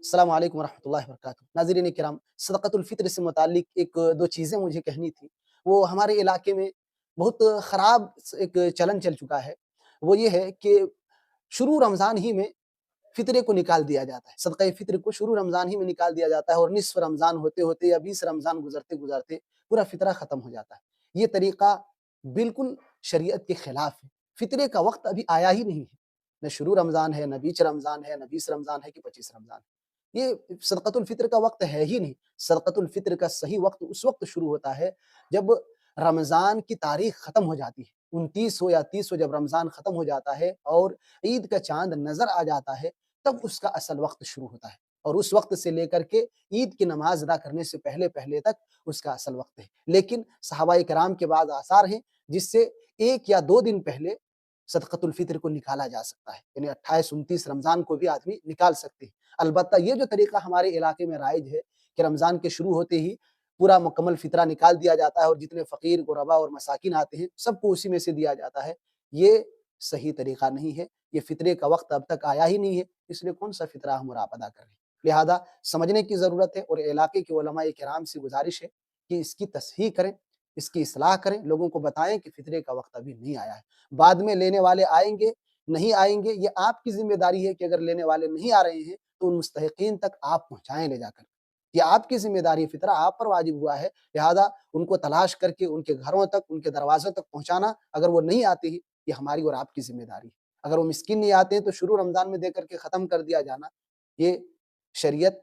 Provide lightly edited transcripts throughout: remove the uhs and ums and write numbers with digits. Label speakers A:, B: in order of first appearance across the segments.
A: السلام علیکم ورحمۃ اللہ وبرکاتہ۔ ناظرین کرام، صدقۃ الفطر سے متعلق ایک دو چیزیں مجھے کہنی تھی۔ وہ ہمارے علاقے میں بہت خراب ایک چلن چل چکا ہے۔ وہ یہ ہے کہ شروع رمضان ہی میں فطرے کو نکال دیا جاتا ہے، صدقہ فطر کو شروع رمضان ہی میں نکال دیا جاتا ہے، اور نصف رمضان ہوتے ہوتے یا 20 رمضان گزرتے گزرتے پورا فطرہ ختم ہو جاتا ہے۔ یہ طریقہ بالکل شریعت کے خلاف ہے۔ فطرے کا وقت ابھی آیا ہی نہیں ہے، نہ شروع رمضان ہے، نہ بیچ رمضان ہے، نہ 20 رمضان ہے کہ 25 رمضان ہے۔ یہ صدقۃ الفطر کا وقت ہے ہی نہیں۔ صدقۃ الفطر کا صحیح وقت اس وقت شروع ہوتا ہے جب رمضان کی تاریخ ختم ہو جاتی ہے، 29 ہو یا 30 ہو، جب رمضان ختم ہو جاتا ہے اور عید کا چاند نظر آ جاتا ہے، تب اس کا اصل وقت شروع ہوتا ہے، اور اس وقت سے لے کر کے عید کی نماز ادا کرنے سے پہلے پہلے تک اس کا اصل وقت ہے۔ لیکن صحابہ کرام کے بعض آثار ہیں جس سے 1 یا 2 دن پہلے صدقۃ الفطر کو نکالا جا سکتا ہے، یعنی 28 29 رمضان کو بھی آدمی نکال سکتے ہیں۔ البتہ یہ جو طریقہ ہمارے علاقے میں رائج ہے کہ رمضان کے شروع ہوتے ہی پورا مکمل فطرہ نکال دیا جاتا ہے، اور جتنے فقیر غربا اور مساکین آتے ہیں سب کو اسی میں سے دیا جاتا ہے، یہ صحیح طریقہ نہیں ہے۔ یہ فطرے کا وقت اب تک آیا ہی نہیں ہے، اس لیے کون سا فطرہ ہم اور آپ ادا کر رہے ہیں؟ لہذا سمجھنے کی ضرورت ہے، اور علاقے کے علماء کرام سے گزارش ہے کہ اس کی تصحیح کریں، اس کی اصلاح کریں، لوگوں کو بتائیں کہ فطرے کا وقت ابھی نہیں آیا ہے۔ بعد میں لینے والے آئیں گے، نہیں آئیں گے، یہ آپ کی ذمہ داری ہے کہ اگر لینے والے نہیں آ رہے ہیں تو ان مستحقین تک آپ پہنچائیں لے جا کر۔ یہ آپ کی ذمہ داری، فطرہ آپ پر واجب ہوا ہے، لہذا ان کو تلاش کر کے ان کے گھروں تک، ان کے دروازوں تک پہنچانا، اگر وہ نہیں آتے ہی، یہ ہماری اور آپ کی ذمہ داری ہے۔ اگر وہ مسکین نہیں آتے ہیں تو شروع رمضان میں دے کر کے ختم کر دیا جانا، یہ شریعت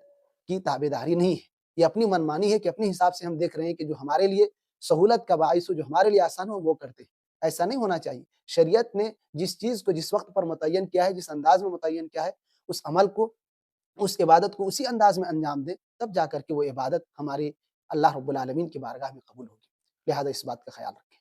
A: کی تابعداری نہیں ہے، یہ اپنی منمانی ہے کہ اپنے حساب سے ہم دیکھ رہے ہیں کہ جو ہمارے لیے سہولت کا باعث ہو، جو ہمارے لیے آسان ہو، وہ کرتے ہیں۔ ایسا نہیں ہونا چاہیے۔ شریعت نے جس چیز کو جس وقت پر متعین کیا ہے، جس انداز میں متعین کیا ہے، اس عمل کو، اس عبادت کو اسی انداز میں انجام دیں، تب جا کر کے وہ عبادت ہماری اللہ رب العالمین کی بارگاہ میں قبول ہوگی۔ لہذا اس بات کا خیال رکھیں۔